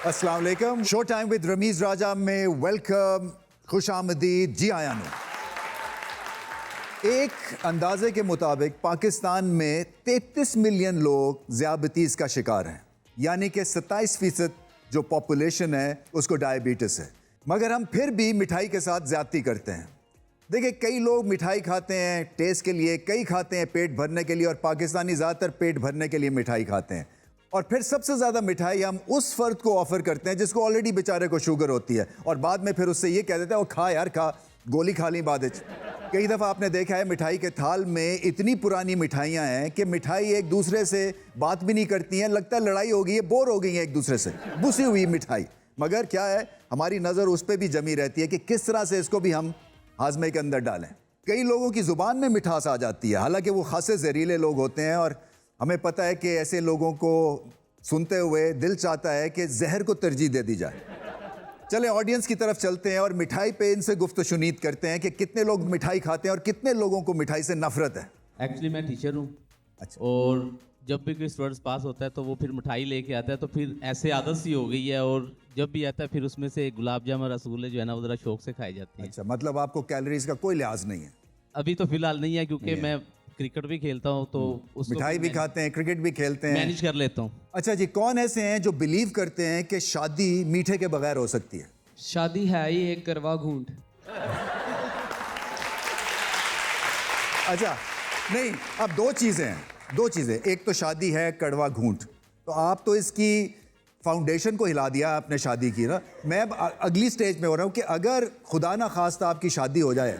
अस्सलाम वालेकुम। Show time with Ramiz राजा में वेलकम, खुश आमदीद, जी आया नो। एक अंदाजे के मुताबिक पाकिस्तान में 33 मिलियन लोग ज़ियाबतीज़ का शिकार हैं, यानी कि 27% जो पॉपुलेशन है उसको डायबिटीज़ है। मगर हम फिर भी मिठाई के साथ ज़्यादती करते हैं। देखिए, कई लोग मिठाई खाते हैं टेस्ट के लिए, कई खाते हैं पेट भरने के लिए, और पाकिस्तानी ज़्यादातर पेट भरने के लिए मिठाई खाते हैं। और फिर सबसे ज़्यादा मिठाई हम उस फ़र्द को ऑफ़र करते हैं जिसको ऑलरेडी बेचारे को शुगर होती है, और बाद में फिर उससे ये कह देते हैं वो खा यार खा, गोली खा ली बाद। कई दफ़ा आपने देखा है मिठाई के थाल में इतनी पुरानी मिठाइयाँ हैं कि मिठाई एक दूसरे से बात भी नहीं करती हैं, लगता है लड़ाई हो गई है, बोर हो गई है एक दूसरे से, बुसी हुई मिठाई। मगर क्या है, हमारी नज़र उस पर भी जमी रहती है कि किस तरह से इसको भी हम हाजमे के अंदर डालें। कई लोगों की ज़ुबान में मिठास आ जाती है, हालांकि वो खासे जहरीले लोग होते हैं, और हमें पता है कि ऐसे लोगों को सुनते हुए दिल चाहता है कि जहर को तरजीह दे दी जाए। चलें ऑडियंस की तरफ चलते हैं और मिठाई पे इनसे गुफ्तशुनीद करते हैं कि कितने लोग मिठाई खाते हैं और कितने लोगों को मिठाई से नफरत है। एक्चुअली मैं टीचर हूँ। अच्छा। और जब भी कोई स्टूडेंट्स पास होता है तो वो फिर मिठाई लेके आता है, तो फिर ऐसे आदत सी हो गई है, और जब भी आता है फिर उसमें से गुलाब जामुन रसगुल्ले जो है ना वो ज़रा शौक से खाई जाती है। अच्छा, मतलब आपको कैलोरीज का कोई लिहाज नहीं है? अभी तो फिलहाल नहीं है, क्योंकि मैं क्रिकेट भी खेलता हूँ, तो उसको मिठाई भी खाते हैं, क्रिकेट भी खेलते हैं, मैनेज कर लेता हूँ। अच्छा जी, कौन ऐसे हैं जो बिलीव करते हैं कि शादी मीठे के बगैर हो सकती है? शादी है ही एक करवा घूंट। अच्छा नहीं, अब दो चीज़ें हैं, दो चीज़ें। एक तो शादी है कड़वा घूंट, तो आप तो इसकी फाउंडेशन को हिला दिया आपने शादी की ना। मैं अब अगली स्टेज में हो रहा हूँ कि अगर खुदा ना खास्ता आपकी शादी हो जाए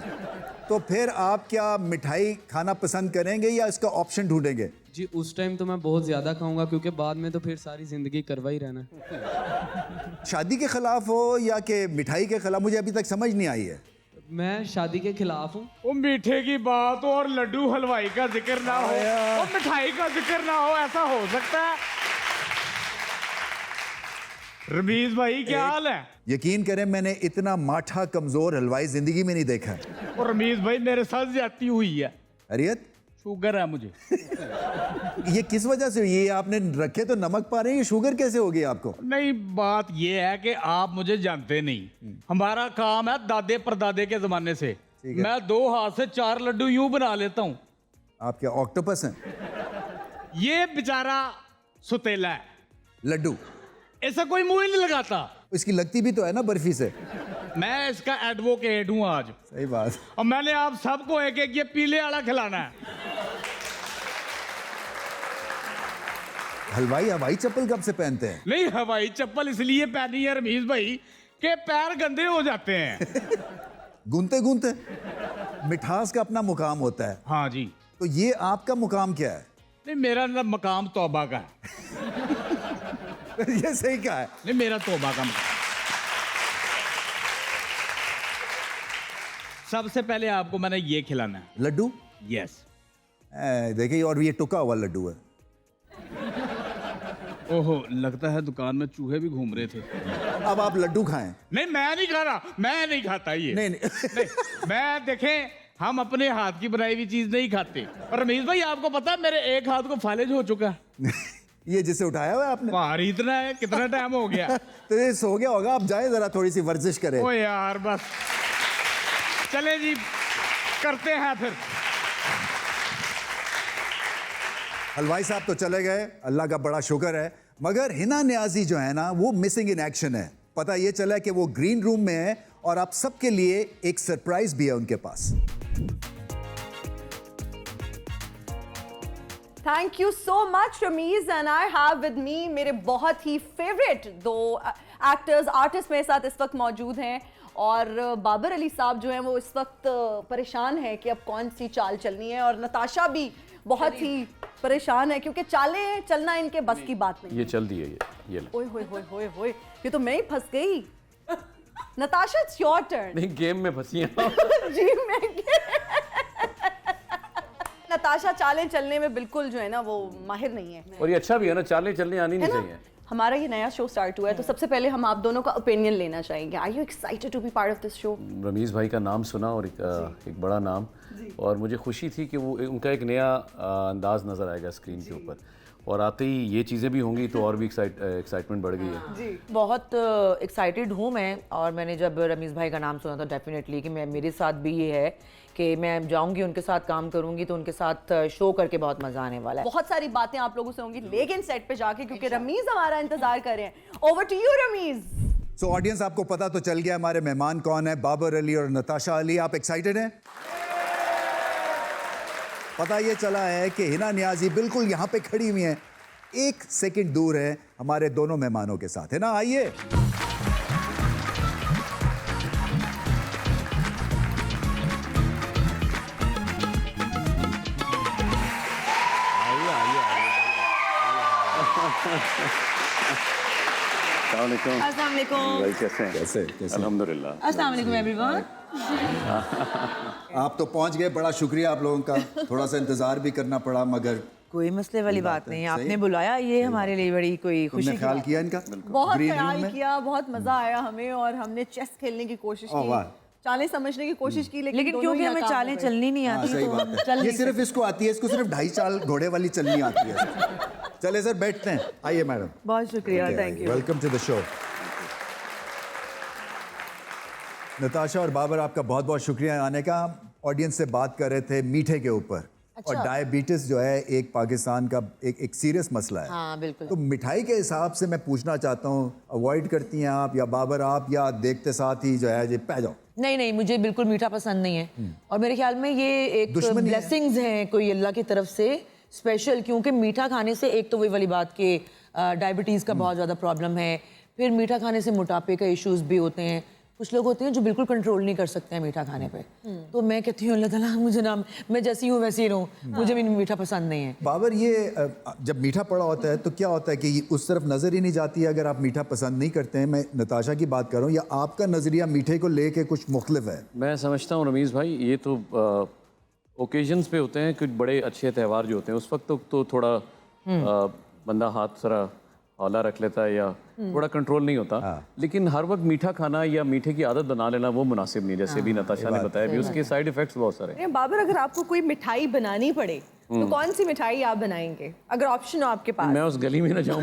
तो फिर आप क्या मिठाई खाना पसंद करेंगे या इसका ऑप्शन ढूंढेंगे? जी उस टाइम तो मैं बहुत ज़्यादा खाऊंगा, क्योंकि बाद में तो फिर सारी ज़िंदगी करवा ही रहना है। शादी के खिलाफ हो या कि मिठाई के खिलाफ, मुझे अभी तक समझ नहीं आई है। मैं शादी के खिलाफ हूँ। वो मीठे की बात हो और लड्डू हलवाई का जिक्र ना हो और मिठाई का जिक्र ना हो, ऐसा हो सकता है? रमीज भाई क्या हाल है? यकीन करें मैंने इतना माठा कमजोर हलवाई जिंदगी में नहीं देखा है। और रमीज भाई मेरे साथ ज्यादती हुई है। अरियत, शुगर है मुझे। ये किस वजह से? ये आपने रखे तो नमक पा रहे हैं, ये शुगर कैसे हो गई आपको? नहीं, बात ये है कि आप मुझे जानते नहीं। हमारा काम है दादे परदादे के जमाने से। मैं 2 हाथ से 4 लड्डू यूं बना लेता हूं। आप क्या ऑक्टोपस हैं? ये बेचारा सुतेला है, लड्डू ऐसा कोई मुंह ही नहीं लगाता। इसकी लगती भी तो है ना बर्फी से। मैं इसका एडवोकेट हूं आज। सही बात। और मैंने आप सबको एक एक ये पीले वाला खिलाना है। हलवाई हवाई चप्पल कब से पहनते हैं? नहीं, हवाई चप्पल इसलिए पहनी है रमीज भाई के पैर गंदे हो जाते हैं। गूंते गूंते मिठास का अपना मुकाम होता है। हाँ जी। तो ये आपका मुकाम क्या है? नहीं, मेरा ना मकाम तौबा का है। ये सही कहा है। नहीं, मेरा तौबा का मकाम। सबसे पहले आपको मैंने ये खिलाना है, लड्डू। यस। देखिए, और ये टुका हुआ लड्डू है। ओहो, लगता है दुकान में चूहे भी घूम रहे थे। अब आप लड्डू खाएं। नहीं, मैं नहीं खा रहा, मैं नहीं खाता ये। नहीं नहीं, नहीं, मैं देखें, हम अपने हाथ की बनाई हुई चीज नहीं खाते। और रमीज भाई आपको पता है मेरे एक हाथ को फालिज हो चुका है। ये जिसे उठाया हुआ है आपने? भारी इतना है, कितना टाइम हो गया? तो ये सो गया होगा, आप जाए जरा थोड़ी सी वर्जिश करें। ओ यार बस, चले जी, करते हैं फिर। हलवाई साहब तो चले गए, अल्लाह का बड़ा शुक्र है, मगर हिना न्याजी जो है ना वो मिसिंग इन एक्शन है। पता ये चला कि वो ग्रीन रूम में है और आप सबके लिए एक सरप्राइज भी है उनके पास। Thank you so much Rameez, and I have with me मेरे बहुत ही फेवरेट 2 एक्टर्स आर्टिस्ट मेरे साथ इस वक्त मौजूद हैं। और बाबर अली साहब जो हैं वो इस वक्त परेशान है कि अब कौन सी चाल चलनी है, और नताशा भी बहुत ही परेशान है क्योंकि चालें चलना इनके बस की बात नहीं। ये चल दी है, ये ओए होए होए होए होए, ये तो मैं ही फंस गई। Natasha, it's your turn. नहीं, गेम में फंसी हैं। जी मैं नताशा चालें चलने में बिल्कुल जो है ना वो माहिर नहीं है। और ये अच्छा भी है ना, चालें चलने आनी नहीं चाहिए। हमारा ये नया शो स्टार्ट हुआ है, तो सबसे पहले हम आप दोनों का ओपिनियन लेना चाहेंगे। Are you excited to be part of this show? Rameez भाई का नाम सुना, और एक बड़ा नाम, और मुझे खुशी थी कि वो उनका एक नया अंदाज नज़र आएगा स्क्रीन के ऊपर। और आते ही ये चीज़ें भी होंगी तो और भी एक्साइटमेंट बढ़ गई है। जी बहुत एक्साइटेड हूँ मैं, और मैंने जब रमीज़ भाई का नाम सुना था डेफिनेटली कि मैं मेरे साथ भी ये है कि मैं जाऊंगी उनके साथ काम करूंगी तो उनके साथ शो करके बहुत मजा आने वाला है। बहुत सारी बातें आप लोगों से होंगी लेकिन सेट पे जाके, क्योंकि रमीज हमारा इंतजार कर रहे हैं। Over to you Rameez. So audience, आपको पता तो चल गया हमारे मेहमान कौन है, बाबर अली और नताशा अली। आप एक्साइटेड हैं? पता ये चला है कि हिना नियाजी बिल्कुल यहाँ पे खड़ी हुई हैं, 1 सेकंड दूर है हमारे दोनों मेहमानों के साथ। है ना, आइए। अस्सलाम वालेकुम। भाई कैसे हैं? कैसे अल्हम्दुलिल्लाह। अस्सलाम वालेकुम एवरीवन। आप तो पहुंच गए, बड़ा शुक्रिया आप लोगों का। थोड़ा सा इंतजार भी करना पड़ा, मगर कोई मसले वाली बात नहीं है, सही। आपने बुलाया, ये हमारे लिए बड़ी कोई खुशी तुमने की ख्याल बात किया इनका? बहुत ग्रीन ख्याल रूम में? किया, बहुत मजा आया हमें, और हमने चेस खेलने की कोशिश ओह, की, वाह। चालें समझने की कोशिश की, लेकिन लेकिन दोनों क्योंकि ही हमें नाकाम हो चालें गए। चलनी नहीं हाँ, आती सही तो बात हम है। चल ये नहीं सिर्फ इसको आती है, इसको सिर्फ 2.5 चाल घोड़े वाली चलनी आती है। चले सर, बैठते हैं। आइए मैडम। सकते। बहुत शुक्रिया, thank you. Welcome to the show. Natasha और बाबर, आपका बहुत बहुत शुक्रिया आने का। ऑडियंस से बात कर रहे थे मीठे के ऊपर, और डायबिटीज जो है एक पाकिस्तान का एक सीरियस मसला है। हाँ बिल्कुल। तो मिठाई के हिसाब से मैं पूछना चाहता हूँ, अवॉइड करती हैं आप या बाबर आप, या देखते साथ ही जो है जी पै जाओ? नहीं नहीं, मुझे बिल्कुल मीठा पसंद नहीं है, और मेरे ख्याल में ये एक दुश्मनी है। ब्लेसिंग्स हैं कोई अल्लाह की तरफ से स्पेशल, क्योंकि मीठा खाने से एक तो वही वाली बात कि डायबिटीज़ का बहुत ज़्यादा प्रॉब्लम है, फिर मीठा खाने से मोटापे का इश्यूज भी होते हैं। कुछ लोग होते हैं जो बिल्कुल कंट्रोल नहीं कर सकते हैं मीठा खाने पे। तो मैं कहती हूँ अल्लाह ताला मुझे ना, मैं जैसी हूँ वैसी रहूँ, मुझे भी मीठा पसंद नहीं है। बाबर, ये जब मीठा पड़ा होता है तो क्या होता है कि उस तरफ नज़र ही नहीं जाती है अगर आप मीठा पसंद नहीं करते हैं? मैं नताशा की बात कर रहा हूँ, या आपका नज़रिया मीठे को लेके कुछ मुख्तलिफ है? मैं समझता हूँ रमीज़ भाई, ये तो ओकेजन्स पे होते हैं, कुछ बड़े अच्छे त्यौहार जो होते हैं उस वक्त तो थोड़ा बंदा हाथ जरा हौला रख लेता है या थोड़ा कंट्रोल नहीं होता। लेकिन हर वक्त मीठा खाना या मीठे की आदत बना लेना वो मुनासिब नहीं, जैसे भी नताशा ने बताया भी, उसके साइड इफेक्ट्स बहुत सारे हैं। बाबर, अगर आपको कोई मिठाई बनानी पड़े तो कौन सी मिठाई आप बनाएंगे अगर ऑप्शन हो आपके पास? मैं उस गली में ना जाऊँ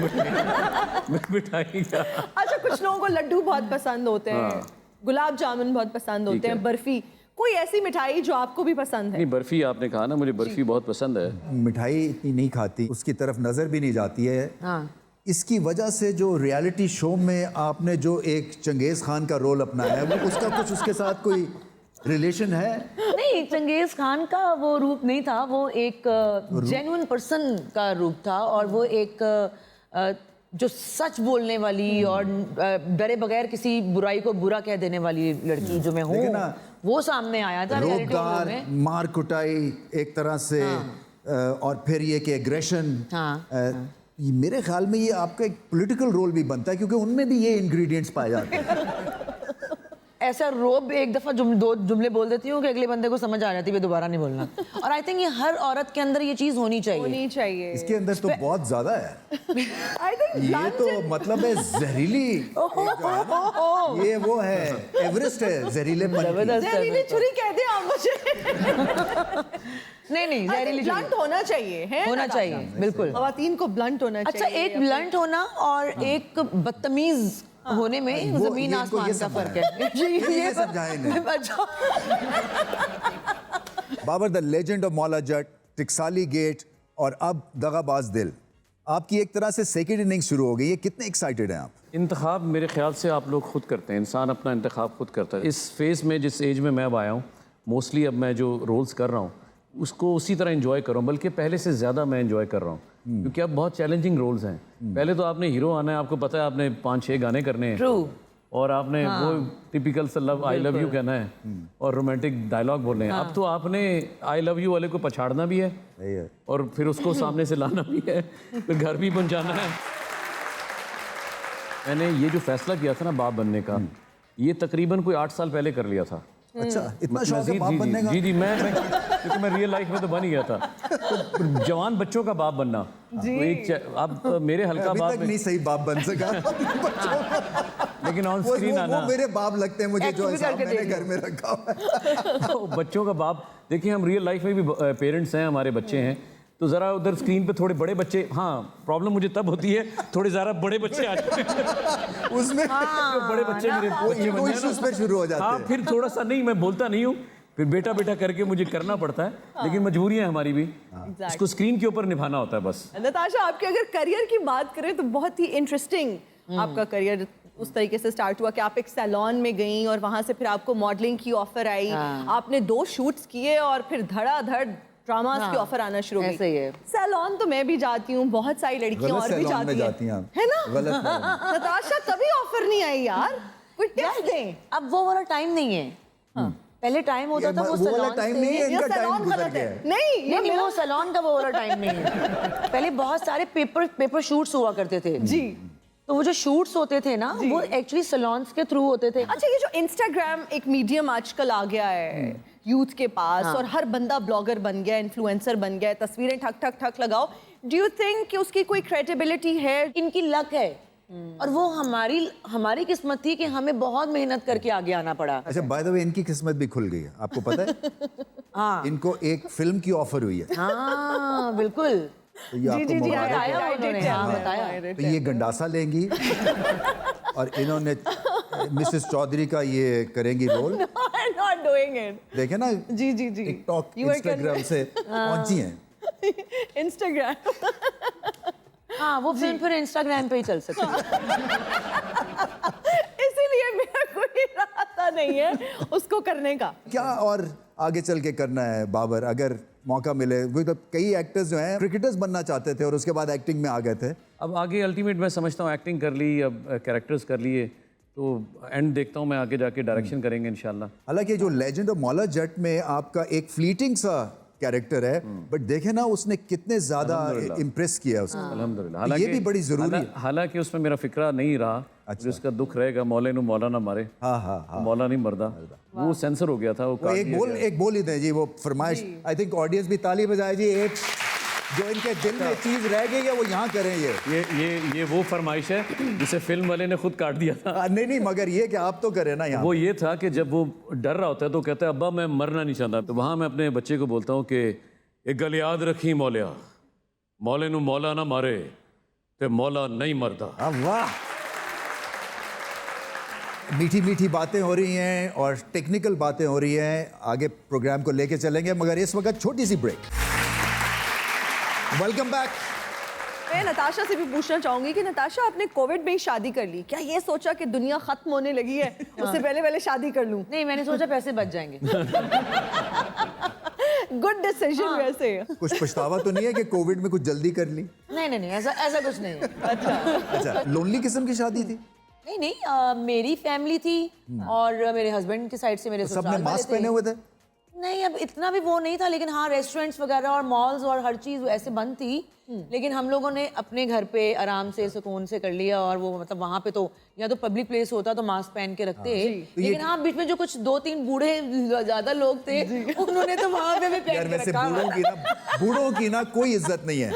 मिठाई का। अच्छा, कुछ लोगों को लड्डू बहुत पसंद होते हैं, गुलाब जामुन बहुत पसंद होते हैं, बर्फी, कोई ऐसी मिठाई जो आपको भी पसंद है? नहीं, बर्फी आपने कहा ना, मुझे बर्फी बहुत पसंद है। मिठाई इतनी नहीं खाती, उसकी तरफ नज़र भी नहीं जाती है। हाँ। इसकी वजह से जो रियलिटी शो में आपने जो एक चंगेज़ खान का रोल अपनाया है, वो उसका कुछ उसके साथ कोई रिलेशन है? नहीं, चंगेज खान का वो रूप नहीं था, वो एक जेन्युइन पर्सन का रूप था, और वो एक जो सच बोलने वाली और डरे बगैर किसी बुराई को बुरा कह देने वाली लड़की जो मैं हूँ, लेकिन ना, वो सामने आया था रियलिटी शो रोबदार, में। मार कुटाई एक तरह से, और फिर ये कि एग्रेशन। मेरे ख्याल में ये आपका एक पॉलिटिकल रोल भी बनता है, क्योंकि उनमें भी ये इंग्रेडिएंट्स पाए जाते हैं। ऐसा रोब एक दफा दो जुमले बोल देती हूँ कि अगले बंदे को समझ आ जाती है दोबारा नहीं बोलना। और आई थिंक ये हर औरत के अंदर ये चीज होनी चाहिए। इसके अंदर तो बहुत ज्यादा है। आई थिंक ये तो मतलब है जहरीली, ये वो है, एवरेस्ट है जहरीले जहरीली छुरी कहते हैं आप मुझे। नहीं, जहरीली ब्लंट होना चाहिए, है होना चाहिए, बिल्कुल। खवातीन को ब्लंट होना चाहिए। अच्छा, एक ब्लंट होना और एक बदतमीज होने में जमीन आसमान का फर्क है। ये समझाए नहीं। Babar, the legend of Maula Jatt, टिकसाली gate और अब दगाबाज दिल, आपकी एक तरह से सेकंड इनिंग शुरू हो गई है। कितने एक्साइटेड हैं आप? इंतखाब मेरे ख्याल से आप लोग खुद करते हैं, इंसान अपना इंतखाब खुद करता है। इस फेज़ में, जिस एज में मैं अब आया हूँ, मोस्टली अब मैं जो रोल्स कर रहा हूँ उसको उसी तरह एंजॉय कर रहा हूँ, बल्कि पहले से ज़्यादा मैं एंजॉय कर रहा हूँ, क्योंकि अब बहुत चैलेंजिंग रोल्स हैं। पहले तो आपने हीरो आना है, आपको पता है आपने 5-6 गाने करने हैं। ट्रू। और आपने वो टिपिकल सा लव, आई लव यू कहना है और रोमांटिक डायलॉग बोलने हैं। अब तो आपने आई लव यू वाले को पछाड़ना भी है और फिर उसको सामने से लाना भी है, फिर घर भी पहुंचाना है। मैंने ये जो फैसला किया था ना बाप बनने का, ये तकरीबन कोई 8 साल पहले कर लिया था। अच्छा, इतना शौक है बाप जी, बनने का? जी, क्योंकि मैं रियल लाइफ में तो बन ही गया था। तो जवान बच्चों का बाप बनना, तो एक अब मेरे हल्का अभी बाप तक नहीं सही बाप बन सका। लेकिन ऑन वो स्क्रीन आना, वो मेरे बाप लगते हैं मुझे, जो हिसाब मैंने घर में रखा हुआ है। तो बच्चों का बाप देखिए, हम रियल लाइफ में भी पेरेंट्स हैं, हमारे बच्चे हैं, तो ज़रा उधर स्क्रीन पे थोड़े बड़े बच्चे, हाँ प्रॉब्लम मुझे तब होती है थोड़े ज़रा बड़े बच्चे आ जाते हैं उसमें बड़े बच्चे मेरे वो ego issues पे शुरू हो जाते हाँ हैं। फिर थोड़ा सा नहीं, मैं बोलता नहीं हूँ, फिर बेटा बेटा करके मुझे करना पड़ता है, लेकिन मजबूरी है हमारी भी, इसको स्क्रीन के ऊपर निभाना होता है बस। नताशा, आपके अगर करियर की बात करें तो बहुत ही इंटरेस्टिंग आपका करियर उस तरीके से स्टार्ट हुआ कि आप एक सैलून में गई और वहां से फिर आपको मॉडलिंग की ऑफर आई, आपने 2 शूट्स किए और फिर धड़ाधड़ ड्रामास की ऑफर आना शुरू हो ऐसे ही है। गई। सैलून तो मैं भी जाती हूँ, बहुत सारी लड़कियां गलत और भी सैलून में जाती हैं आप। है ना? गलत नताशा, कभी ऑफर नहीं आई यार, कोई टिप्स दें। अब वो वाला टाइम नहीं है। पहले टाइम होता था वो वो वाला सैलून टाइम नहीं है, ये इनका टाइम सैलून गुजर गलत गया है। है। नहीं, ये नहीं, मेरा वो सैलून का वो वाला टाइम नहीं है। पहले बहुत सारे पेपर शूट्स हुआ करते थे जी। तो वो जो शूट्स होते थे ना वो एक्चुअली सैलून्स के थ्रू होते थे। अच्छा, ये जो इंस्टाग्राम एक मीडियम आजकल आ गया है यूथ के पास और हर बंदा ब्लॉगर बन गया, इन्फ्लुएंसर बन गया, तस्वीरें ठक ठक ठक लगाओ, डू यू थिंक कि उसकी कोई क्रेडिबिलिटी है? इनकी लक है और वो हमारी किस्मत थी कि हमें बहुत मेहनत करके आगे आना पड़ा। अच्छा, बाय द वे इनकी किस्मत भी खुल गई है, आपको पता है? हाँ इनको एक फिल्म की ऑफर हुई है। हाँ बिल्कुल, तो ये आपको मुबारक है। बताया उन्होंने, हाँ बताया। तो ये गंडासा लेंगी और इन्होंने मिसेस चौधरी का ये करेंगी रोल। Not doing it. देखे ना, जी जी जी, टिकटॉक You are इंस्टाग्राम से पहुंची हैं। इंस्टाग्राम। हाँ वो फिल्म फिर इंस्टाग्राम पे ही चल सकती है। इसीलिए मेरा कोई इरादा नहीं है उसको करने का। क्या और आगे चल के करना है बाबर, अगर मौका मिले? वो तो कई एक्टर्स जो हैं क्रिकेटर्स बनना चाहते थे और उसके बाद एक्टिंग में आ गए थे। अब आगे अल्टीमेट मैं समझता हूँ एक्टिंग कर ली, अब कैरेक्टर्स कर लिए, तो एंड देखता हूँ मैं आगे जाके डायरेक्शन करेंगे इंशाल्लाह। हालांकि जो लेजेंड ऑफ मौला जट में आपका एक फ्लीटिंग सा कैरेक्टर है, बट देखे ना उसने कितने ज्यादा इम्प्रेस किया उसको। अल्हम्दुलिल्लाह। ये भी बड़ी जरूरी है। हालांकि उसमें मेरा फिक्रा नहीं रहा, अच्छा। उसका दुख रहेगा मौले नु मौला ना मारे। हाँ हाँ हाँ, मौला नहीं मरदा, वो सेंसर हो गया था, वो काट दिया गया। एक बोल ही दें जी, वो फरमाइश। आई थिंक ऑडियंस भी ताली बजाए जी। एक जो इनके दिल में चीज रह गई है वो यहाँ करें। ये वो फरमाइश है जिसे फिल्म वाले ने खुद काट दिया था। नहीं, मगर ये कि आप तो करें ना यहाँ। वो ये था कि जब वो डर रहा होता है तो कहता है अब्बा मैं मरना नहीं चाहता, तो वहाँ मैं अपने बच्चे को बोलता हूँ कि एक गल याद रखी मौलिया, मौले नु मौला ना मारे ते मौला नहीं मरदा। वाह, मीठी मीठी बातें हो रही हैं और टेक्निकल बातें हो रही हैं। आगे प्रोग्राम को लेके चलेंगे, मगर इस वक्त छोटी सी ब्रेक। Welcome back. मैं नताशा से भी पूछना चाहूंगी कि नताशा, आपने कोविड में ही शादी कर ली, क्या ये सोचा कि दुनिया खत्म होने लगी है उससे पहले शादी कर लूं? नहीं, मैंने सोचा पैसे बच जाएंगे। Good decision. वैसे कुछ पछतावा तो नहीं है कि कोविड में कुछ जल्दी कर ली? नहीं, ऐसा कुछ नहीं है। अच्छा, लोनली किस्म की शादी थी? नहीं, मेरी फैमिली थी और मेरे हस्बैंड की साइड से मेरे सबने ससुराल मास्क वाले पहने हुए थे? नहीं, अब इतना भी वो नहीं था, लेकिन हाँ रेस्टोरेंट्स वगैरह और मॉल्स और हर चीज़ ऐसे बंद थी। लेकिन हम लोगों ने अपने घर पे आराम से सुकून से कर लिया। और वो मतलब वहाँ पे तो या तो पब्लिक प्लेस होता तो मास्क पहन के रखते, लेकिन हाँ बीच में जो कुछ 2-3 बूढ़े ज्यादा लोग थे उन्होंने तो वहाँ पे भी यार पहन के वैसे रखा। बूढ़ों की ना कोई इज्जत नहीं है।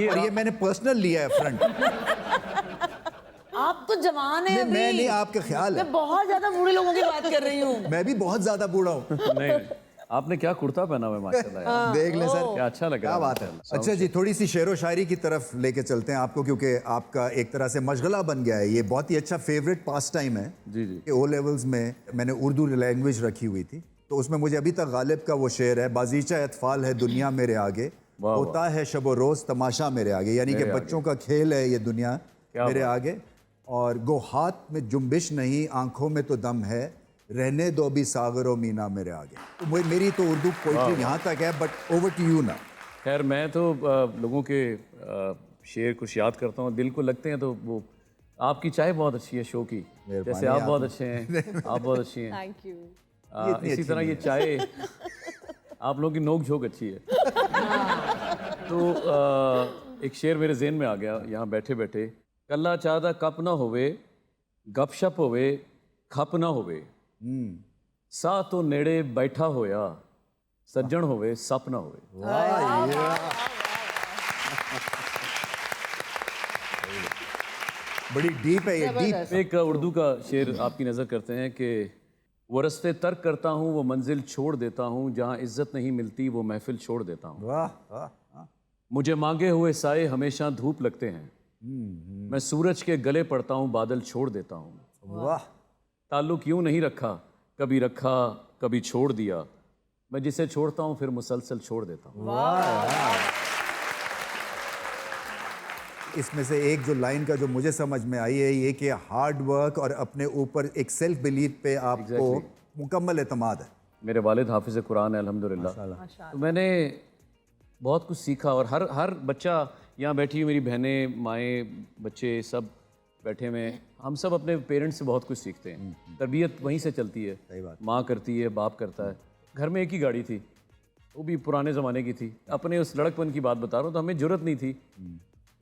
और ये मैंने पर्सनल लिया है फ्रंट। आप तो जवान है मैं अभी। नहीं, आपका ख्याल है। मैं बहुत ज्यादा बूढ़े लोगों की बात कर रही हूँ। मैं भी बहुत ज्यादा बूढ़ा हूँ। नहीं, आपने क्या कुर्ता पहना हुआ है माशाल्लाह यार। देख ले सर, क्या अच्छा लग रहा क्या है। बात है। अच्छा जी, थोड़ी सी शेरो शायरी की तरफ लेके चलते हैं आपको, क्योंकि आपका एक तरह से मशगला बन गया है। ये बहुत ही अच्छा फेवरेट पास टाइम है जी जी। कि ओ लेवल्स में मैंने उर्दू लैंग्वेज रखी हुई थी, तो उसमें मुझे अभी तक गालिब का वो शेर है, बाजीचा अतफाल है दुनिया मेरे आगे, होता है शब रोज तमाशा मेरे आगे। यानी कि बच्चों का खेल है ये दुनिया मेरे आगे, और गो हाथ में जुम्बिश नहीं आंखों में तो दम है, रहने दो भी सागरो मीना मेरे आगे। तो मेरी तो उर्दू पोइट्री यहाँ तक है, बट ओवर टू यू ना। खैर मैं तो लोगों के शेर कुछ याद करता हूँ, दिल को लगते हैं, तो वो आपकी चाय बहुत अच्छी है शो की, जैसे आप बहुत अच्छे हैं, आप बहुत अच्छी हैं। Thank you. इसी तरह ये चाय आप लोगों की नोक झोंक अच्छी है। तो एक शेर मेरे ज़हन में आ गया यहाँ बैठे बैठे, कल्ला चाहदा कप ना होवे, गपशप होवे, खप ना होवे, सा तो नेड़े बैठा होया, सज्जन होवे सप ना होवे। बड़ी डीप है ये, डीप। एक उर्दू का शेर आपकी नज़र करते हैं कि वो रस्ते तर्क करता हूँ, वो मंजिल छोड़ देता हूँ, जहाँ इज्जत नहीं मिलती वो महफिल छोड़ देता हूँ। वाह वाह वाह। मुझे मांगे हुए साए हमेशा धूप लगते हैं, मैं सूरज के गले पड़ता हूँ, बादल छोड़ देता हूँ। वाह। ताल्लुक यूं नहीं रखा, कभी छोड़ दिया, मैं जिसे छोड़ता हूँ फिर मुसलसल छोड़ देता हूँ। इसमें से एक जो लाइन का जो मुझे समझ में आई है ये कि हार्ड वर्क और अपने ऊपर एक सेल्फ बिलीफ पे आपको मुकम्मल एतमाद है। मेरे वालिद हाफिज़ कुरान है अल्हम्दुलिल्लाह, तो मैंने बहुत कुछ सीखा। और हर बच्चा यहाँ बैठी हुई, मेरी बहनें, माएँ, बच्चे सब बैठे हुए हैं, हम सब अपने पेरेंट्स से बहुत कुछ सीखते हैं। तरबियत वहीं से चलती है, सही बात। माँ करती है, बाप करता है। घर में एक ही गाड़ी थी, वो भी पुराने ज़माने की थी। अपने उस लड़कपन की बात बता रहा हूँ, तो हमें ज़रूरत नहीं थी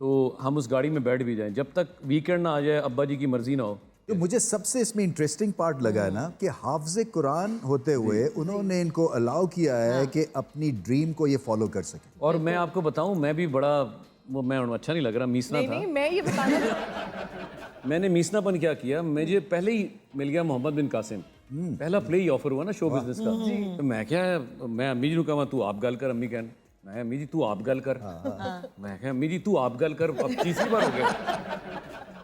तो हम उस गाड़ी में बैठ भी जाएं, जब तक वीकेंड ना आ जाए, अब्बा जी की मर्जी ना हो। तो मुझे सबसे इसमें इंटरेस्टिंग पार्ट लगा है ना कि हाफिज़ कुरान होते हुए उन्होंने इनको अलाउ किया है कि अपनी ड्रीम को ये फॉलो कर सके। और मैं आपको बताऊं, मैं भी बड़ा वो, मैं अच्छा नहीं लग रहा, मीसना नहीं था। नहीं, मैं ये बताना मैंने मीसनापन क्या किया, मुझे पहले ही मिल गया मोहम्मद बिन कासिम, पहला प्ले ही ऑफर हुआ ना शो बिजनेस का। तो मैं अम्मी जी को कहा तू आप गल कर, अम्मी कहन मैं अम्मी जी तू आप गल कर, मैं कहा अम्मी जी तू आप गल कर, अब तीसरी बार हो गया,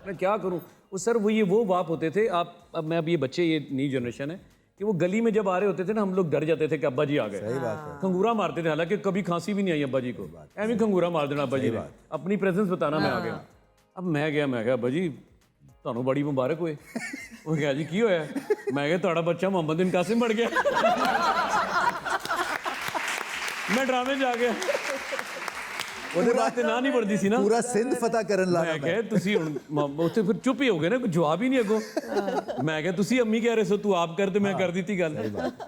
मैं क्या करूं। वो सर वो बाप होते थे, अब मैं अब ये बच्चे, ये नई जनरेशन है कि वो गली में जब आ रहे होते थे ना, हम लोग डर जाते थे कि अब्बा जी आ गए। सही बात है। खंगूरा मारते थे, हालांकि कभी खांसी भी नहीं आई अब्बा जी को, ऐਵੇਂ ही खंगूरा मार देना अब्बा जी ने, अपनी प्रेजेंस बताना मैं आ गया। अब मैं कहा अब्बा जी ਤੁਹਾਨੂੰ बड़ी मुबारक होए। वो कहा जी की होया, मैं कहा ਤੁਹਾਡਾ ਬੱਚਾ मोहम्मद बिन कासिम बन गया। मैं ड्रामे जा गया, ਉਹਦੇ ਬਾਅਦ ਤੇ ਨਾ ਨਹੀਂ ਵਰਦੀ ਸੀ ਨਾ, पूरा सिंध फतह करन लगा ਮੈਂ ਕਿਹਾ ਤੁਸੀਂ ਹੁਣ ਉੱਥੇ ਫਿਰ ਚੁੱਪ ਹੀ ਹੋ ਗਏ ਨਾ, ਕੋਈ ਜਵਾਬ ਹੀ ਨਹੀਂ ਅੱਗੋਂ। ਮੈਂ ਕਿਹਾ ਤੁਸੀਂ ਅੰਮੀ ਕਹਿ ਰਹੇ ਸੋ ਤੂੰ ਆਪ ਕਰ, ਤੇ ਮੈਂ ਕਰ ਦਿੱਤੀ ਗੱਲ।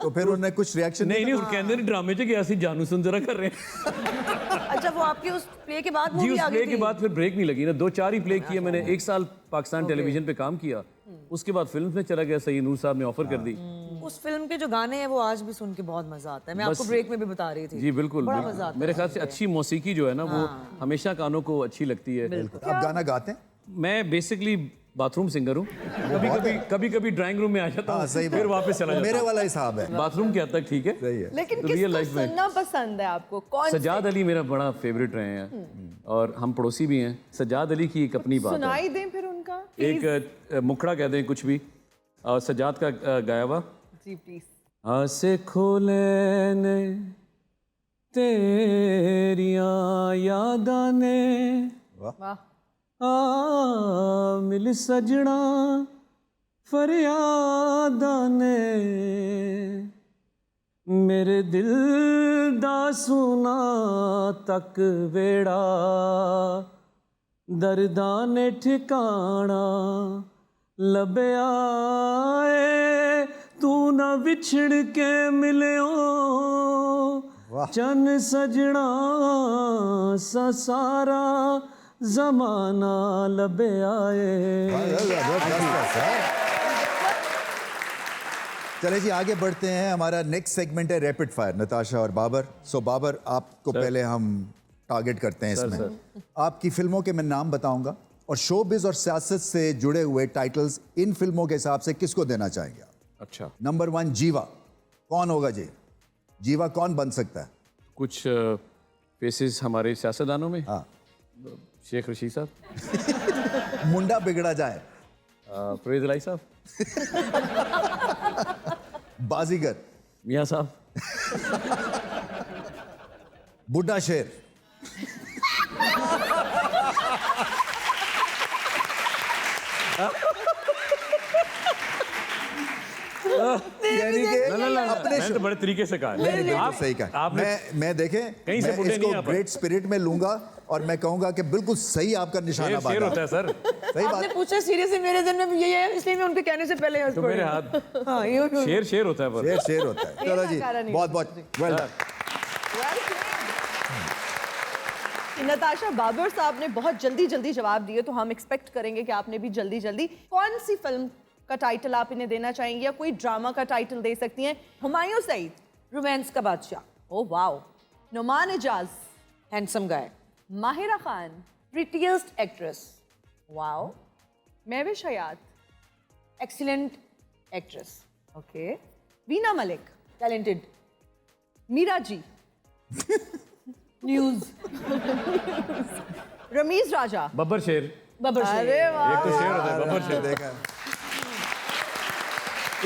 तो फिर उन्होंने कुछ रिएक्शन नहीं ਹੁਣ ਕਹਿੰਦੇ ਨੇ ਡਰਾमे 'ਚ ਗਿਆ ਸੀ, ਜਾਨੂ सुन जरा कर रहे हैं। अच्छा, वो आपके उस प्ले के बाद जी मूवी उस आ प्ले गई के थी? बाद फिर ब्रेक नहीं लगी ना, 2-4 ही प्ले किए मैंने। 1 साल पाकिस्तान टेलीविजन पे काम किया, उसके बाद फिल्म में चला गया, सही नूर साहब ने ऑफर कर दी। उस फिल्म के जो गाने हैं वो आज भी सुन के बहुत मजा आता है। मैं आपको ब्रेक में भी बता रही थी। जी बिल्कुल, बड़ा बिल्कुल। मजा आता है। मेरे ख्याल से अच्छी मौसीकी जो है ना, वो हमेशा कानों को अच्छी लगती है। आप गाना गाते हैं? मैं बेसिकली बाथरूम सिंगर हूँ, कभी ड्राइंग रूम में आ जाता हाँ, हूँ, सही फिर बात। वापस चला जाता मेरे हूँ। वाला हिसाब है। बाथरूम के हद तक ठीक है, सही है। लेकिन तो किसको real life में सुनना पसंद है आपको? कौन सजाद अली मेरा बड़ा फेवरेट रहे हैं, और हम पड़ोसी भी हैं। सजाद अली की एक अपनी बात है, सुनाई दें फिर उनका एक मुखड़ा कह दें कुछ भी, और सजाद का गाया हुआ। जी प्लीज। आसे खोले ने तेरिया यादां ने, वाह। आ मिल सजना फरियादां ने, मेरे दिल दा सुना तक वेड़ा, दर्दां ने ठिकाना लभया ए, तू ना विछड़ के मिलियो चन सजना, सा सारा जमाना लभया ए। चले जी आगे बढ़ते हैं। हमारा नेक्स्ट सेगमेंट है रैपिड फायर, नताशा और बाबर। सो बाबर, आपको पहले हम टारगेट करते हैं इसमें। आपकी फिल्मों के मैं नाम बताऊंगा और शोबिज और सियासत से जुड़े हुए टाइटल्स इन फिल्मों के हिसाब से किसको देना चाहेंगे? अच्छा, नंबर 1 जीवा, कौन होगा जी? जीवा कौन बन सकता है? कुछ फेसेस हमारे सियासतदानों में, हाँ। शेख रशीद साहब, मुंडा बिगड़ा जाए, परवेज इलाही साहब, बाजीगर, मियाँ साहब, बुड्ढा शेर, यानी कि अपने मैंने तो बड़े तरीके से कहा है। नहीं, आप सही कहा। आपने मैं देखें, कहीं से मैं बुड्ढे इसको नहीं आप। ग्रेट स्पिरिट में लूंगा और मैं कहूंगा कि बिल्कुल सही आपका निशाना शेर होता है सर। सही आपने बात। पूछा सीरियसली, मेरे दिन में भी यही है, इसलिए मैं उनके कहने से पहले हंस तो पड़ी। मेरे हाथ, हाँ, ये शेर होता है पर। शेर होता है। चलो जी, बहुत बहुत वेल डन। नताशा, बाबर साहब ने बहुत जल्दी जवाब दिए, तो हम एक्सपेक्ट करेंगे कि आपने भी जल्दी। कौन सी फिल्म का टाइटल आप इन्हें देना चाहेंगे, या कोई ड्रामा का टाइटल दे सकती हैं? हुमायूं सईद, रोमांस का बादशाह, oh wow. Noman Ijaz, handsome guy, Mahira Khan, prettiest actress, wow. Mehwish Hayat, excellent actress, okay, Veena Malik, talented, Meera ji, news, Rameez Raja, बब्बर शेर, बबर शेर। अरे वाह, एक तो शेर होता है बब्बर शेर। देखा,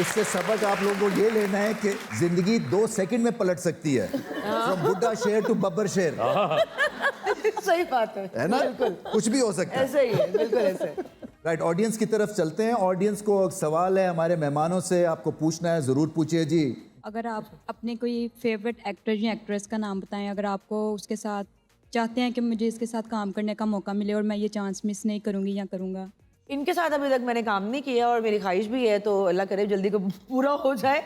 इससे सबक आप लोगों को ये लेना है कि जिंदगी 2 सेकंड में पलट सकती है, फ्रॉम बुड्ढा शेर टू बब्बर शेर, सही बात है ना? कुछ भी हो सकता है। ऐसे ही है, बिल्कुल ऐसे। राइट, ऑडियंस की तरफ चलते हैं। ऑडियंस को एक सवाल है हमारे मेहमानों से, आपको पूछना है, जरूर पूछिए जी। अगर आप अपने कोई फेवरेट एक्टर या एक्ट्रेस का नाम बताएं, अगर आपको उसके साथ चाहते हैं कि मुझे इसके साथ काम करने का मौका मिले और मैं ये चांस मिस नहीं करूंगी या करूंगा। इनके साथ अभी तक मैंने काम नहीं किया और मेरी ख्वाहिश भी है, तो अल्लाह करे जल्दी को पूरा हो जाए।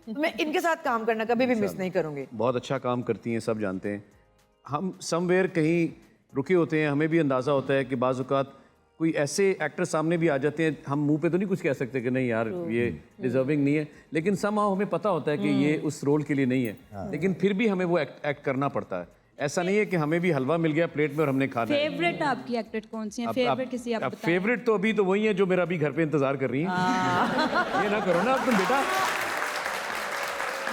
तो मैं इनके साथ काम करना कभी भी मिस नहीं करूंगी। बहुत अच्छा काम करती हैं, सब जानते हैं। हम समवेयर कहीं रुके होते हैं, हमें भी अंदाज़ा होता है कि बाज़ औक़ात कोई ऐसे एक्टर सामने भी आ जाते हैं, हम मुंह पे तो नहीं कुछ कह सकते कि नहीं यार ये डिजर्विंग नहीं है, लेकिन समहाउ हमें पता होता है कि ये उस रोल के लिए नहीं है, लेकिन फिर भी हमें वो एक्ट करना पड़ता है। ऐसा नहीं है कि हमें भी हलवा मिल गया प्लेट में और हमने खाना है। फेवरेट आपकी एक्टर कौन सी है? फेवरेट किसी आप बताएं। फेवरेट तो अभी तो वही है जो मेरा अभी घर पे इंतजार कर रही है। ये ना करो ना अब तुम बेटा।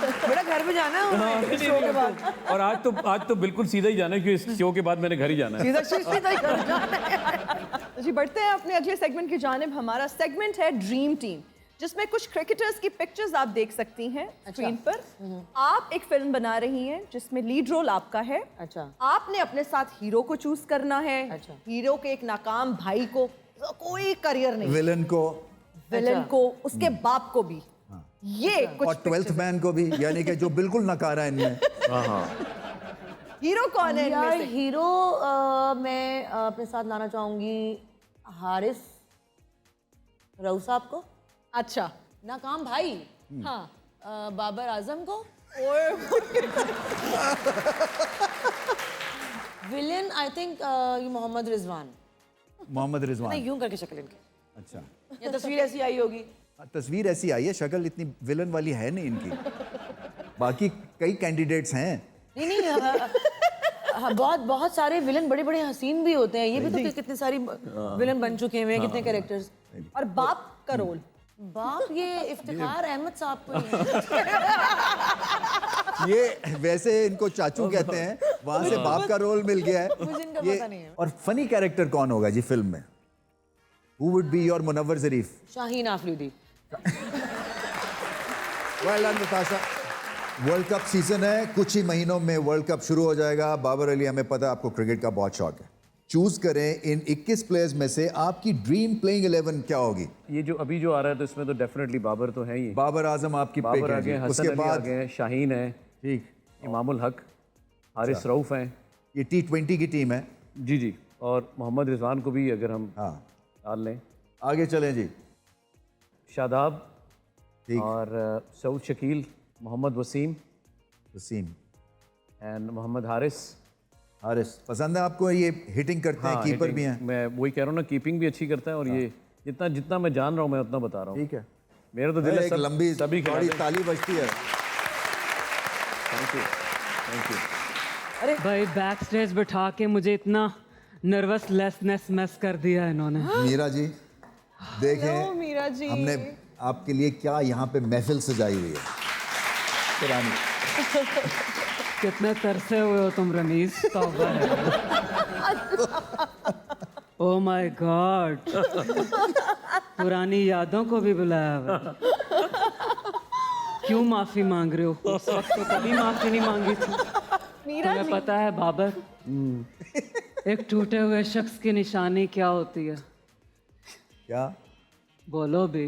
बेटा घर पे जाना है शो के बाद। और आज तो बिल्कुल सीधा ही जाना है क्योंकि इस शो के बाद मैंने घर ही जाना है। सीधा ही घर जाना है। जी बढ़ते हैं अपने अगले सेगमेंट की जानिब। हमारा सेगमेंट है ड्रीम टीम, जिसमें कुछ क्रिकेटर्स की पिक्चर्स आप देख सकती हैं स्क्रीन पर। आप एक फिल्म बना रही हैं जिसमें लीड रोल आपका है। अच्छा। आपने अपने साथ हीरो को चूज करना है। अच्छा। हीरो के एक नाकाम भाई को, कोई करियर नहीं, विलन को विलन को, उसके बाप को भी, ये कुछ और 12th मैन को भी, यानी कि जो बिल्कुल नकारा इनमें। हीरो कौन है इनमें यार से? हीरो मैं अपने साथ लाना चाहूंगी हारिस रऊफ साहब को। अच्छा, नाकाम भाई। हाँ। बाबर आजम को। Villain I think Mohammad Rizwan. Mohammad नहीं रिजवान। यूं करके शक्ल इनकी, अच्छा, या तस्वीर ऐसी आई होगी। तस्वीर ऐसी आई है, शक्ल इतनी विलन वाली है नहीं इनकी। बाकी कई कैंडिडेट्स हैं। नहीं हाँ, बहुत सारे विलन बड़े बड़े हसीन भी होते हैं। ये भी तो कितने सारी विलन बन चुके हैं, कितने कैरेक्टर्स। और बाप का रोल? बाप ये इफ्तिखार अहमद साहब को ही है। ये वैसे इनको चाचू कहते हैं, वहां से बाप का रोल मिल गया है। मुझे इनका ये पता नहीं है। और फनी कैरेक्टर कौन होगा जी फिल्म में? Who would be your Munawar Zarif? Shaheen Afridi. Well done, Natasha. World cup season है, कुछ ही महीनों में वर्ल्ड कप शुरू हो जाएगा। बाबर अली, हमें पता है आपको क्रिकेट का बहुत शौक है। चूज करें इन 21 प्लेयर्स में से आपकी ड्रीम प्लेइंग 11 क्या होगी? ये जो अभी जो आ रहा है तो इसमें तो डेफिनेटली बाबर तो है ही। बाबर आजम आपकी पिक बाबर आ है गए, जी। हसन उसके अली आ बाद गए, शाहीन है, ठीक, इमामुल हक, हारिस रऊफ हैं। ये T20 की टीम है। जी जी, और मोहम्मद रिजवान को भी अगर हम हाँ, डाल लें। आगे चलें जी। शादाब ठीक। और सऊद शकील, मोहम्मद वसीम वसीम, एंड मोहम्मद हारिस। हारिस पसंद है आपको? ये हिटिंग करते हैं, कीपर hitting, भी हैं। मैं वही कह रहा हूँ ना, कीपिंग भी अच्छी करता है। और ये जितना मैं जान रहा हूँ मैं उतना बता रहा हूँ। ठीक है, मेरा तो दिल है एक लंबी सभी बड़ी ताली बजती है। Thank you. भाई बैक स्टेज बिठा के मुझे इतना नर्वस लेसनेस मेस कर दिया इन्होंने। मीरा जी देखें, हेलो मीरा जी, हमने आपके लिए क्या यहाँ पे महफिल सजाई हुई है पुरानी। कितने तरसे हुए हो तुम रमीज। तौबा है। ओ माय गॉड, पुरानी यादों को भी बुलाया हुआ है। क्यों माफी मांग रहे हो? उस वक्त तो कभी माफी नहीं मांगी थी। मीरा तुम्हें जी, पता है बाबर, एक टूटे हुए शख्स की निशानी क्या होती है? क्या? बोलो भी।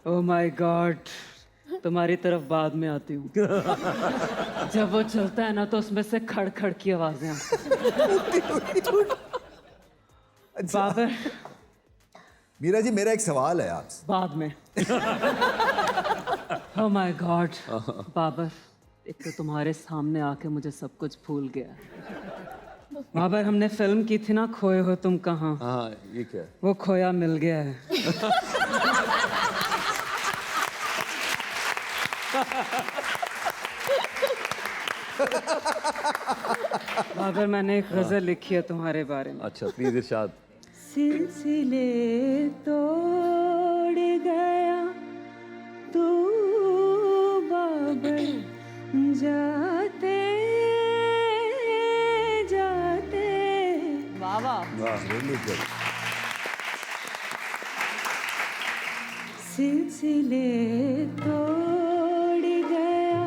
ओ माय गॉड, तुम्हारी तरफ बाद में आती हूँ। जब वो चलता है ना तो उसमें से खड़ खड़ की आवाजें आती हैं। बाबर, मीरा जी मेरा एक सवाल है आपसे। बाद में। ओ माय गॉड बाबर, एक तो तुम्हारे सामने आके मुझे सब कुछ भूल गया। बाबर, हमने फिल्म की थी ना खोए हो तुम कहाँ। हाँ, ये क्या है? वो खोया मिल गया है। बाबर, मैंने एक गजल लिखी है तुम्हारे बारे में। अच्छा, प्लीज इरशाद। सिलसिले तोड़ जाते जाते वाह वाह। वाह, really good. सिलसिले तोड़ गया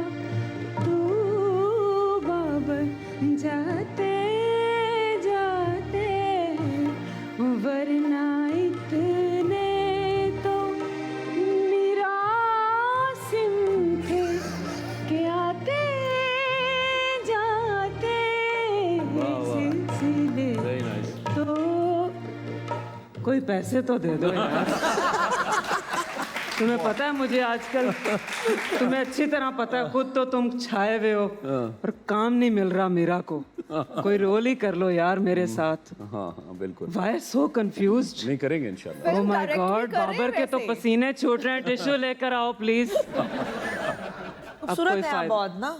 तू बाबर जाते जाते, वरना इतने तो निरासिम थे कि आते जाते सिलसिले तो। कोई पैसे तो दे दो यार। तुम्हें पता है मुझे आजकल, तुम्हें अच्छी तरह पता है, खुद तो तुम छाए हुए हो पर काम नहीं मिल रहा मीरा को। कोई रोल ही कर लो यार मेरे साथ। हाँ हाँ बिल्कुल, वाई सो कंफ्यूज्ड। नहीं करेंगे इंशाल्लाह। ओह माय direct भी गॉड, कर रहे हैं बाबर के तो वैसे। पसीने छूट रहे हैं, टिश्यू लेकर आओ प्लीज। खूबसूरत है आप फायदा- बहुत ना,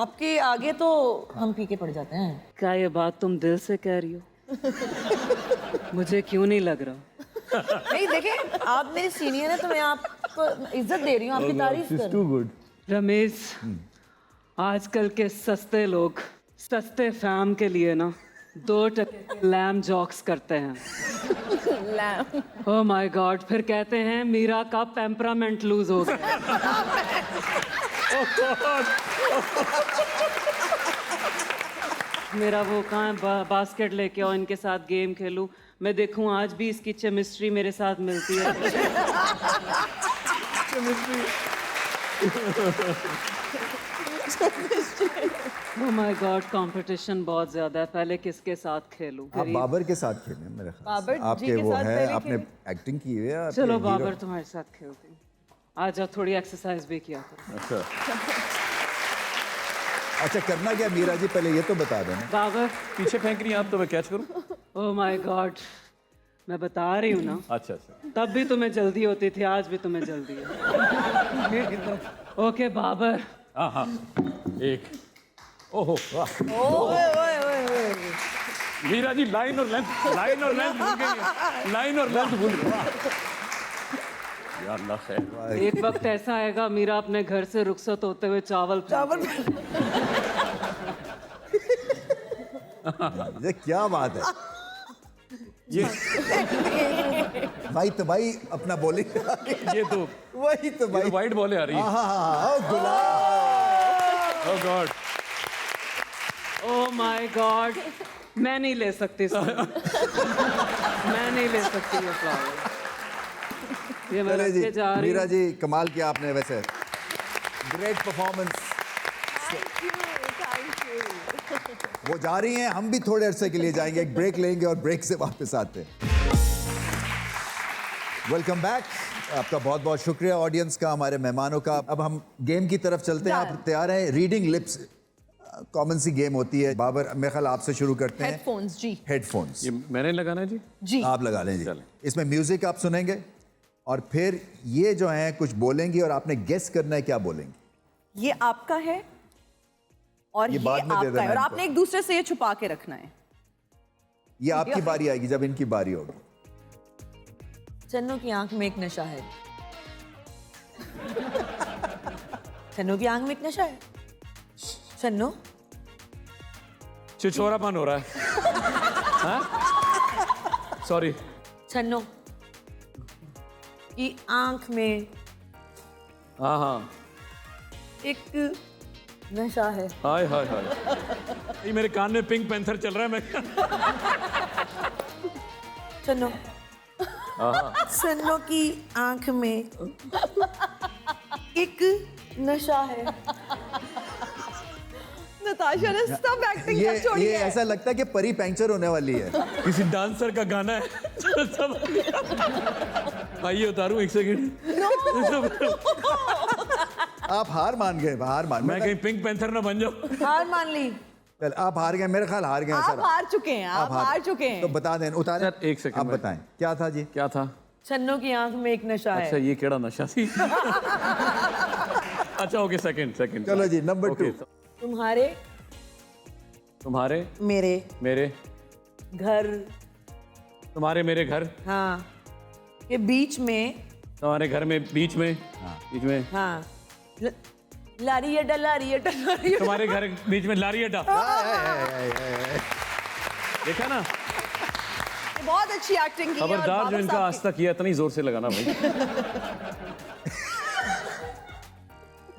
आपके आगे तो हम फीके पड़ जाते हैं। क्या ये बात तुम दिल से कह रही हो? मुझे क्यों नहीं लग रहा? नहीं देखे, आप मेरे सीनियर हैं तो मैं आपको इज्जत दे रही हूँ, आपकी तारीफ कर रही हूँ। रमेश, आजकल के सस्ते लोग सस्ते फैम के लिए ना 2 टके लैम जॉक्स करते हैं। ओह माय गॉड, फिर कहते हैं मीरा का टेम्परामेंट लूज हो गया। मेरा वो कहाँ है, बास्केट लेके आओ, इनके साथ गेम खेलूं, मैं देखूं आज भी इसकी केमिस्ट्री मेरे साथ मिलती है। ओह माय गॉड, कंपटीशन बहुत ज्यादा है, पहले किसके साथ खेलूं? आप बाबर के साथ खेलें मेरे ख्याल से। बाबर जी आपके के वो साथ है, पहले आपने एक्टिंग की हुई है आपके चलो hero- बाबर तुम्हारे साथ खेलती हूँ। आ जाओ, थोड़ी एक्सरसाइज भी किया करो। अच्छा करना क्या मीरा जी, पहले ये तो बता देना। बाबर, पीछे फेंक रही हैं आप तो मैं कैच करूं? ओह माय गॉड, मैं बता रही हूँ ना, अच्छा अच्छा, तब भी तुम्हें जल्दी होती थी, आज भी तुम्हें जल्दी है। ओके बाबर, हाँ हाँ, एक, ओहो वाह, मीरा जी लाइन और लेंथ भूल गई, लाइन और लेंथ भूल गई। या अल्लाह खैर। एक वक्त ऐसा आएगा मीरा अपने घर से रुखसत होते हुए चावल ये क्या बात है ये भाई, तो भाई अपना बोली ये तो वही तो भाई। वाइट बॉल आ रही है। हाँ, गुलाब। ओह गॉड, ओह माय गॉड, मैं नहीं ले सकती इसको। मैं नहीं ले सकती ये फ्लावर। ये मैं चले रख जी, के जा रही मीरा हूँ। जी कमाल किया आपने वैसे, ग्रेट परफॉर्मेंस। वो जा रही हैं, हम भी थोड़े अरसे के लिए जाएंगे, एक ब्रेक लेंगे और ब्रेक से वापस आते हैं। वेलकम बैक, आपका बहुत बहुत शुक्रिया ऑडियंस का, हमारे मेहमानों का। अब हम गेम की तरफ चलते हैं, आप तैयार हैं? रीडिंग लिप्स कॉमन सी गेम होती है। बाबर, मेरे ख्याल आपसे शुरू करते हैं। हेडफोन्स जी। हेडफोन्स ये मैंने लगाना है जी? जी आप लगा लें जी। चलें। इसमें म्यूजिक आप सुनेंगे और फिर ये जो है कुछ बोलेंगी और आपने गेस करना है क्या बोलेंगी। ये आपका है और ये ये बाद में दे आपका देना है, और इनको। आपने एक दूसरे से ये छुपा के रखना है। ये आपकी बारी आएगी जब इनकी बारी होगी। चन्नू की आंख में एक नशा है। चन्नू की आंख में एक नशा है। चन्नू, छिछोरापन हो रहा है। सॉरी, चन्नू की आंख में हाँ हाँ, एक नशा है। हाय हाय हाय, ये मेरे कान में पिंक पैंथर चल रहा है। मैं चन्नू, चन्नू की आंख में एक नशा है। नताशा ने सब एक्टिंग कर छोड़ी ये है। ऐसा लगता है कि परी पंक्चर होने वाली है। किसी डांसर का गाना है। सब आइए उतारूं एक सेकंड। आप हार मान गए, हार मान। मैं कहीं पिंक पैंथर ना बन जाऊं। हार मान ली। चल, आप हार गए, मेरे ख्याल हार गए आप सर। हार चुके हैं, आप हार चुके हैं। तो बता दें, उतारें। सर, एक सेकंड आप में। बताएं क्या था जी। क्या था? चन्नू की आंख में एक नशा अच्छा, है। ये केड़ा नशा सी। अच्छा ओके, सेकंड चलो जी, नंबर 2। तुम्हारे तुम्हारे मेरे मेरे घर, तुम्हारे मेरे घर, हाँ, के बीच में, तुम्हारे घर में बीच में, बीच में हाँ, लारी अड्डा लारी अड्डा लारी अड्डा। तुम्हारे घर बीच में लारी अड्डा देखा ना। बहुत अच्छी एक्टिंग की है और खबरदार जो बाबर इनका साहब आज तक किया इतना ही जोर से लगाना भाई।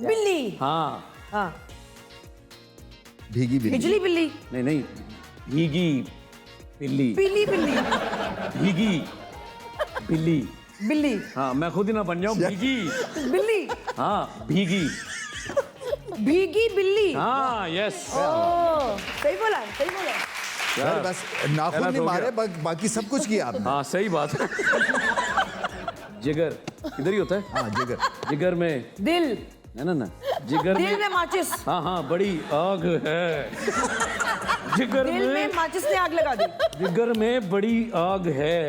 बिल्ली। हाँ हाँ भीगी बिल्ली। बिजली बिल्ली। नहीं नहीं, भीगी बिल्ली। पीली बिल्ली। भीगी बिल्ली। बिल्ली। हाँ मैं खुद ही ना बन जाऊं भीगी। बिल्ली। हाँ भीगी। भीगी बिल्ली। हाँ यस। सही बोला सही बोला। यार बस नाखून गलत नहीं हो मारे, बाकी सब कुछ किया आपने। हाँ सही बात है। जिगर इधर ही होता है। हाँ जिगर। जिगर में दिल। है ना जिगर दिल में। में माचिस। हाँ हाँ बड़ी आग है जिगर दिल में माचिस ने आग लगा दी। जिगर में बड़ी आग है।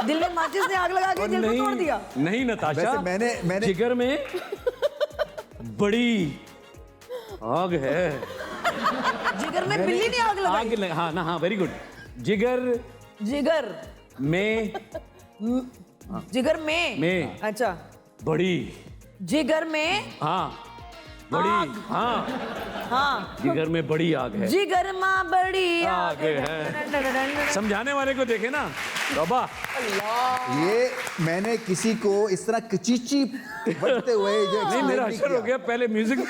दिल में माचिस ने आग लगा के और दिल को तोड़ दिया। नहीं नताशा, वैसे मैंने जिगर में बड़ी आग है। जिगर में बिल्ली ने आग लगाई। हाँ ना, हाँ वेरी गुड। जिगर जिगर में जिगर में में अच्छा बड़ी। जिगर में हाँ बड़ी। हाँ हाँ जिगर में बड़ी आग है। जिगर माँ बड़ी आग है। समझाने वाले को देखे ना बाबा। ये मैंने किसी को इस तरह कचीची बढ़ते हुए जो नहीं मेरा explain असर हो गया पहले म्यूजिक में।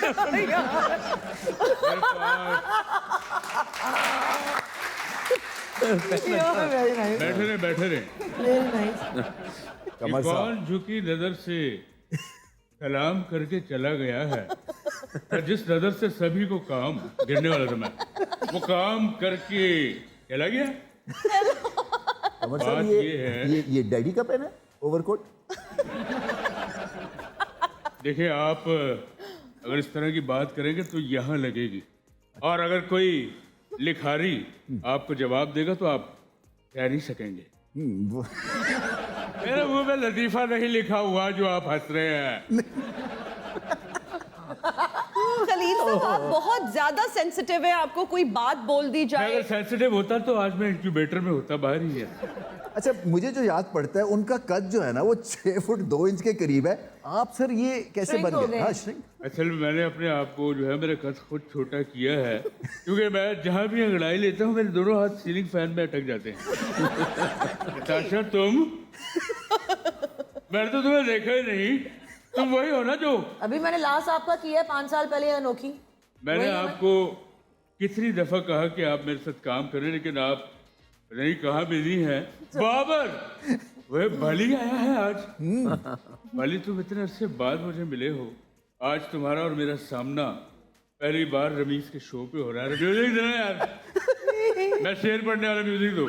बैठे रहे। कमर साहब। कौन झुकी नजर से सलाम करके चला गया है, और जिस नजर से सभी को काम गिरने वाला था मैं, वो काम करके चला गया। कमर साहब बात ये है। ये डैडी का पेन है ओवरकोट। देखिए आप अगर इस तरह की बात करेंगे तो यहाँ लगेगी, और अगर कोई लिखारी आपको जवाब देगा तो आप कह नहीं सकेंगे। मेरे मुंह में लतीफा नहीं लिखा हुआ जो आप हंस रहे हैं। खलील साहब आप बहुत ज्यादा सेंसिटिव है, आपको कोई बात बोल दी मैं जाए। अगर सेंसिटिव होता तो आज मैं इंक्यूबेटर में होता, बाहर ही है। अच्छा मुझे जो याद पड़ता है उनका कद जो है ना वो 6 फुट 2 इंच के करीब है। आप सर ये कैसे Shrink बन हो गए? गए। हाँ श्रिंक। असल में मैंने अपने आप को जो है मेरा कद खुद छोटा किया है, क्योंकि मैं जहाँ भी अंगड़ाई लेता हूँ मेरे दोनों हाथ सीलिंग फैन में अटक जाते हैं। नताशा तुम, मैंने तो तुम्हें देखा ही नहीं, तुम वही हो ना जो अभी मैंने लास्ट आपका किया है 5 साल पहले अनोखी। मैंने वही है आपको कितनी दफा कहा कि आप मेरे साथ काम करें, लेकिन आप नहीं कहा बिजी हैं। बाबर वह भली आया है आज। भली तुम इतने अरसे बाद मुझे मिले हो, आज तुम्हारा और मेरा सामना पहली बार रमीज के शो पे हो रहा है। म्यूजिक देना यार, मैं शेर पढ़ने वाला म्यूजिक दो।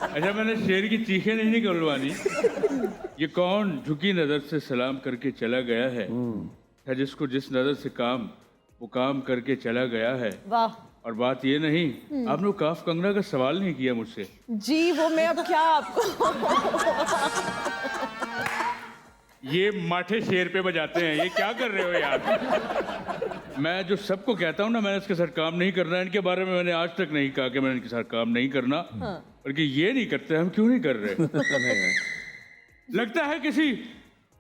अच्छा मैंने शेर की चीखें नहीं निकलवानी। ये कौन झुकी नजर से सलाम करके चला गया है, जिसको जिस नजर से काम वो काम करके चला गया है। वाह। और बात ये नहीं, आपने वो काफ कंगना का सवाल नहीं किया मुझसे। जी वो मैं अब क्या आपको ये माठे शेर पे बजाते हैं, ये क्या कर रहे हो यार। मैं जो सबको कहता हूँ ना मैंने इसके साथ काम नहीं करना, इनके बारे में मैंने आज तक नहीं कहा कि मैंने इनके साथ काम नहीं करना, बल्कि ये नहीं करते हम क्यों नहीं कर रहे। लगता है किसी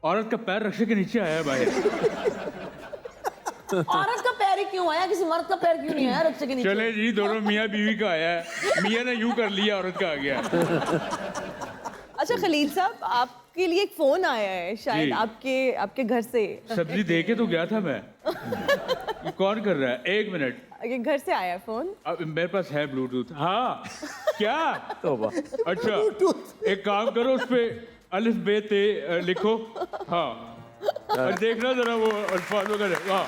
औरत का पैर रस्से के नीचे आया है बाहर। औरत का पैर ही क्यों आया, किसी मर्द का पैर क्यों नहीं आया रस्से के नीचे? चले जी दोनों मियाँ बीवी का आया है, मियाँ ने यूं कर लिया औरत का आ गया। अच्छा खलील साहब आपके लिए एक फोन आया है शायद जी। आपके घर से। सब्जी दे के तो गया था मैं। ये कौन कर रहा है? 1 मिनट। आपके घर से आया है फोन। अब मेरे पास है ब्लूटूथ। हाँ क्या? अच्छा एक काम करो उस पे अलिफ बे ते लिखो। हाँ और देखना जरा वो अल्फाजों का। हाँ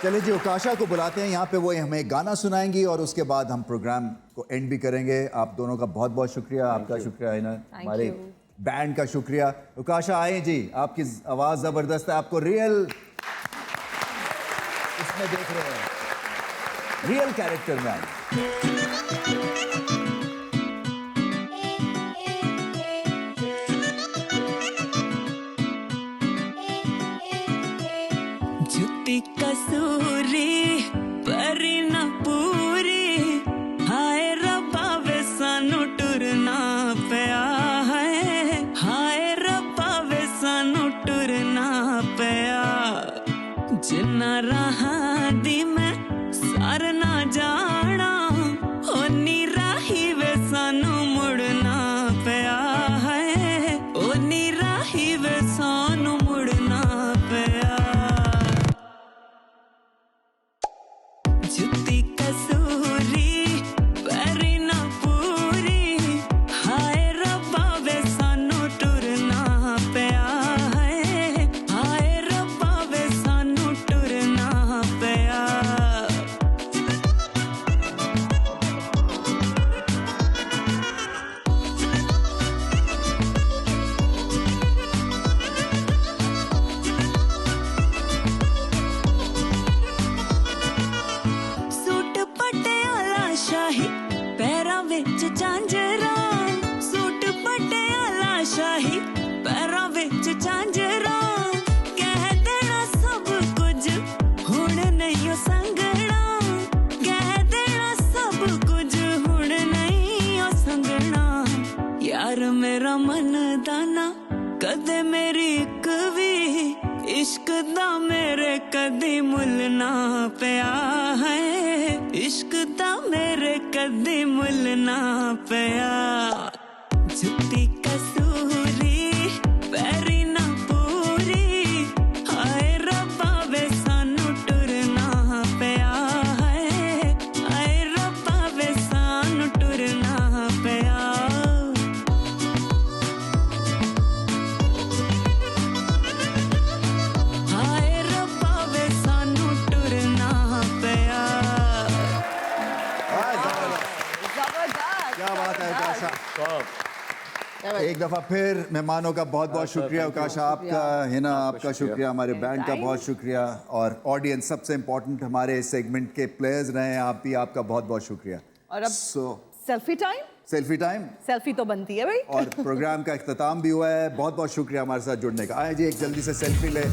चलिए जी ओकाशा को बुलाते हैं यहाँ पे, वो हमें गाना सुनाएंगी और उसके बाद हम प्रोग्राम को एंड भी करेंगे। आप दोनों का बहुत बहुत शुक्रिया, आपका शुक्रिया है ना, हमारे बैंड का शुक्रिया। ओकाशा आए जी, आपकी आवाज़ ज़बरदस्त है, आपको रियल इसमें देख रहे हैं, रियल कैरेक्टर में आए। झुटी कसूरी पर न पूरी, हाय रब्बा वे सानू टुरना पिया है, हाय रब्बा वे सानू टुरना पिया जिन्ना राहां दी मैं सार ना जाना ओनी राही वे सानू मुड़ना पिया है ओनी राही वे सानू मुड़ना पिया जुत्ती कसूरी पैरी ना पूरी हाय रब्बा वे सानू टुरना पिया है हाय रब्बा वे सानू टुरना पिया सूट पटियाला शाही पैरां विच झांजरा सूट पटियाला शाही पैरां विच झांजरा कह देना सब कुछ हुण नहीं ओ संगना कह देना सब कुछ हुण नहीं ओ संगना यार मेरा मन दाना कदे मेरी इक भी इश्क दा मेरे कदी मुल ना पिया है इश्क दा मेरे कदी मुल ना पिया जुत्ती कसूरी पैरी ना पूरी हाय रब्बा वे सानू टुरना पिया है हाय रब्बा वे सानू टुरना पिया हाय रब्बा वे सानू टुरना पिया जबरदस्त क्या बात है उकाशा। एक दफा फिर मेहमानों का बहुत बहुत शुक्रिया उकाशा आपका हिना आपका शुक्रिया हमारे बैंड का बहुत शुक्रिया और ऑडियंस सबसे इम्पोर्टेंट हमारे सेगमेंट के प्लेयर्स रहे हैं आप भी आपका बहुत बहुत शुक्रिया। और अब सेल्फी टाइम सेल्फी तो बनती है भाई और प्रोग्राम का इख्तिताम भी हुआ है बहुत बहुत शुक्रिया हमारे साथ जुड़ने का। आए जी एक जल्दी से सेल्फी ले